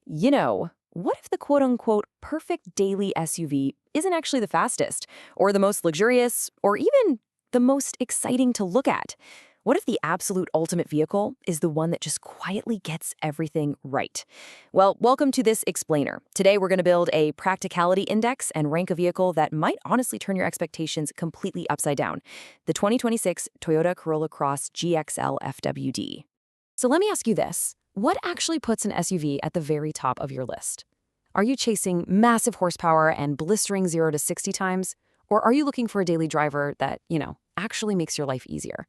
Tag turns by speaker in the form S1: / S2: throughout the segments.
S1: What if the quote-unquote perfect daily SUV isn't actually the fastest, or the most luxurious, or even the most exciting to look at? What if the absolute ultimate vehicle is the one that just quietly gets everything right? Well, welcome to this explainer. Today we're going to build a practicality index and rank a vehicle that might honestly turn your expectations completely upside down. The 2026 Toyota Corolla Cross GXL FWD. So let me ask you this. What actually puts an SUV at the very top of your list? Are you chasing massive horsepower and blistering 0 to 60 times? Or are you looking for a daily driver that, actually makes your life easier?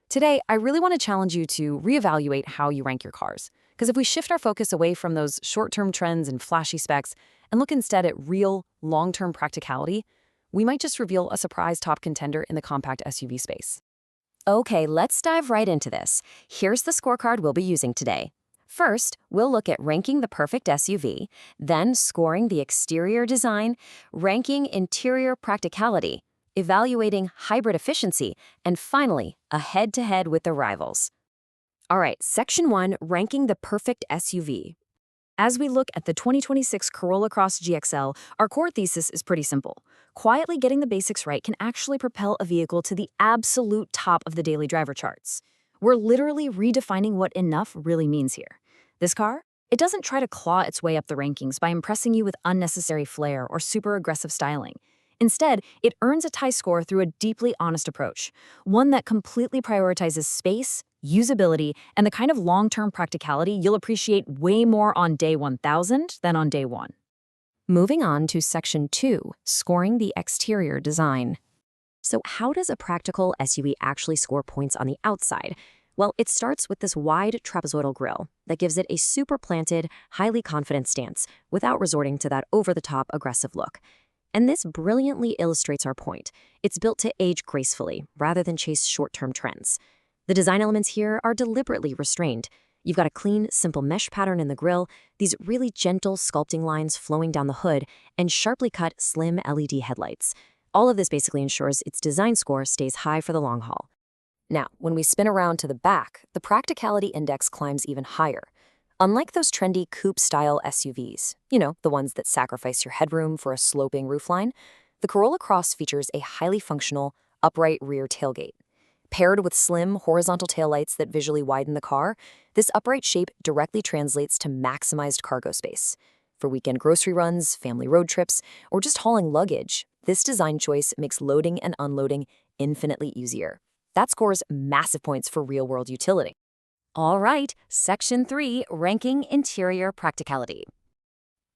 S1: Today, I really want to challenge you to reevaluate how you rank your cars. Because if we shift our focus away from those short-term trends and flashy specs and look instead at real, long-term practicality, we might just reveal a surprise top contender in the compact SUV space. Okay, let's dive right into this. Here's the scorecard we'll be using today. First, we'll look at ranking the perfect SUV, then scoring the exterior design, ranking interior practicality, evaluating hybrid efficiency, and finally, a head-to-head with the rivals. All right, Section 1, ranking the perfect SUV. As we look at the 2026 Corolla Cross GXL, our core thesis is pretty simple. Quietly getting the basics right can actually propel a vehicle to the absolute top of the daily driver charts. We're literally redefining what enough really means here. This car, it doesn't try to claw its way up the rankings by impressing you with unnecessary flair or super aggressive styling. Instead, it earns a high score through a deeply honest approach, one that completely prioritizes space, usability, and the kind of long-term practicality you'll appreciate way more on day 1000 than on day 1. Moving on to Section 2, scoring the exterior design. So how does a practical SUV actually score points on the outside? Well, it starts with this wide trapezoidal grille that gives it a super planted, highly confident stance without resorting to that over-the-top aggressive look. And this brilliantly illustrates our point. It's built to age gracefully rather than chase short-term trends. The design elements here are deliberately restrained. You've got a clean, simple mesh pattern in the grille, these really gentle sculpting lines flowing down the hood, and sharply cut, slim LED headlights. All of this basically ensures its design score stays high for the long haul. Now, when we spin around to the back, the practicality index climbs even higher. Unlike those trendy coupe-style SUVs, the ones that sacrifice your headroom for a sloping roofline, the Corolla Cross features a highly functional, upright rear tailgate. Paired with slim, horizontal taillights that visually widen the car, this upright shape directly translates to maximized cargo space. For weekend grocery runs, family road trips, or just hauling luggage, this design choice makes loading and unloading infinitely easier. That scores massive points for real-world utility. All right, Section 3, ranking interior practicality.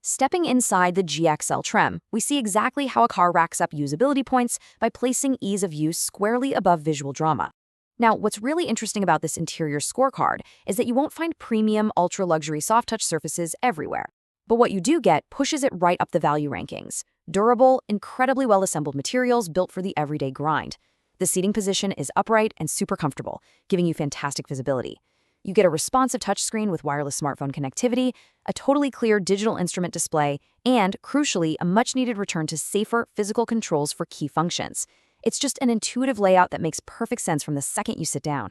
S1: Stepping inside the GXL trim, we see exactly how a car racks up usability points by placing ease of use squarely above visual drama. Now, what's really interesting about this interior scorecard is that you won't find premium, ultra-luxury soft-touch surfaces everywhere. But what you do get pushes it right up the value rankings. Durable, incredibly well-assembled materials built for the everyday grind. The seating position is upright and super comfortable, giving you fantastic visibility. You get a responsive touchscreen with wireless smartphone connectivity, a totally clear digital instrument display, and, crucially, a much-needed return to safer physical controls for key functions. It's just an intuitive layout that makes perfect sense from the second you sit down.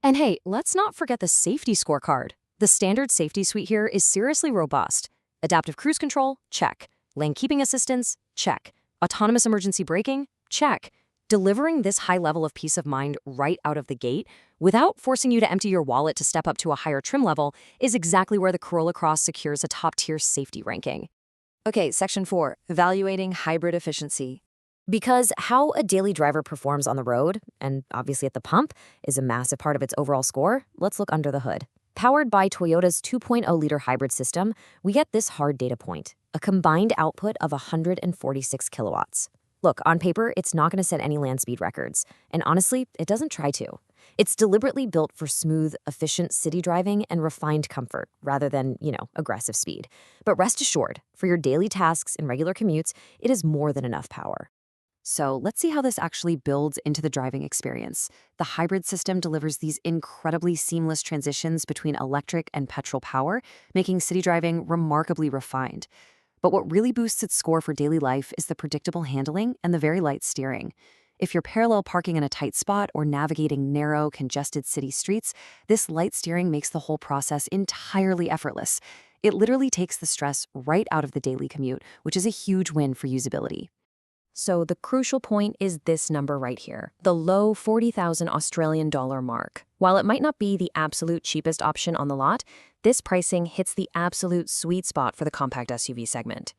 S1: And hey, let's not forget the safety scorecard. The standard safety suite here is seriously robust. Adaptive cruise control? Check. Lane keeping assistance? Check. Autonomous emergency braking? Check. Delivering this high level of peace of mind right out of the gate, without forcing you to empty your wallet to step up to a higher trim level, is exactly where the Corolla Cross secures a top-tier safety ranking. Okay, Section 4, evaluating hybrid efficiency. Because how a daily driver performs on the road, and obviously at the pump, is a massive part of its overall score, let's look under the hood. Powered by Toyota's 2.0-liter hybrid system, we get this hard data point, a combined output of 146 kilowatts. Look, on paper, it's not going to set any land speed records, and honestly, it doesn't try to. It's deliberately built for smooth, efficient city driving and refined comfort, rather than, aggressive speed. But rest assured, for your daily tasks and regular commutes, it is more than enough power. So let's see how this actually builds into the driving experience. The hybrid system delivers these incredibly seamless transitions between electric and petrol power, making city driving remarkably refined. But what really boosts its score for daily life is the predictable handling and the very light steering. If you're parallel parking in a tight spot or navigating narrow, congested city streets, this light steering makes the whole process entirely effortless. It literally takes the stress right out of the daily commute, which is a huge win for usability. So the crucial point is this number right here, the low 40,000 Australian dollar mark. While it might not be the absolute cheapest option on the lot, this pricing hits the absolute sweet spot for the compact SUV segment.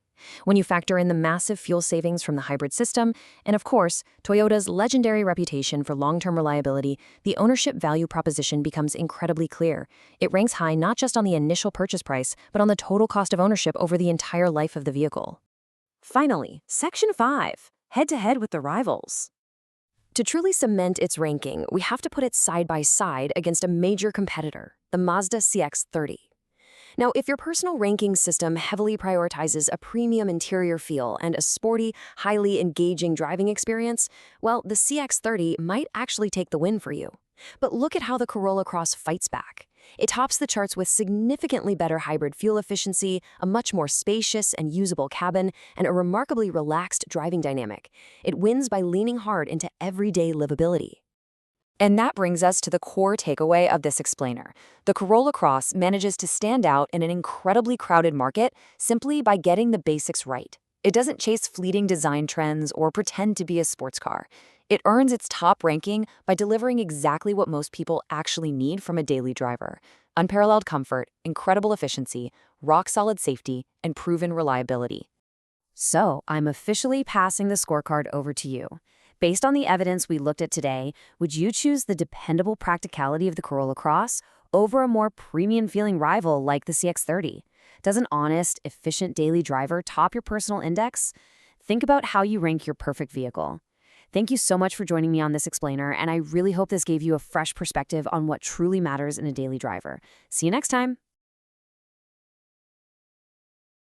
S1: When you factor in the massive fuel savings from the hybrid system, and of course, Toyota's legendary reputation for long-term reliability, the ownership value proposition becomes incredibly clear. It ranks high not just on the initial purchase price, but on the total cost of ownership over the entire life of the vehicle. Finally, Section 5, head-to-head with the rivals. To truly cement its ranking, we have to put it side by side against a major competitor, the Mazda CX-30. Now, if your personal ranking system heavily prioritizes a premium interior feel and a sporty, highly engaging driving experience, well, the CX-30 might actually take the win for you. But look at how the Corolla Cross fights back. It tops the charts with significantly better hybrid fuel efficiency, a much more spacious and usable cabin, and a remarkably relaxed driving dynamic. It wins by leaning hard into everyday livability. And that brings us to the core takeaway of this explainer. The Corolla Cross manages to stand out in an incredibly crowded market simply by getting the basics right. It doesn't chase fleeting design trends or pretend to be a sports car. It earns its top ranking by delivering exactly what most people actually need from a daily driver: unparalleled comfort, incredible efficiency, rock-solid safety, and proven reliability. So, I'm officially passing the scorecard over to you. Based on the evidence we looked at today, would you choose the dependable practicality of the Corolla Cross over a more premium-feeling rival like the CX-30? Does an honest, efficient daily driver top your personal index? Think about how you rank your perfect vehicle. Thank you so much for joining me on this explainer, and I really hope this gave you a fresh perspective on what truly matters in a daily driver. See you next time.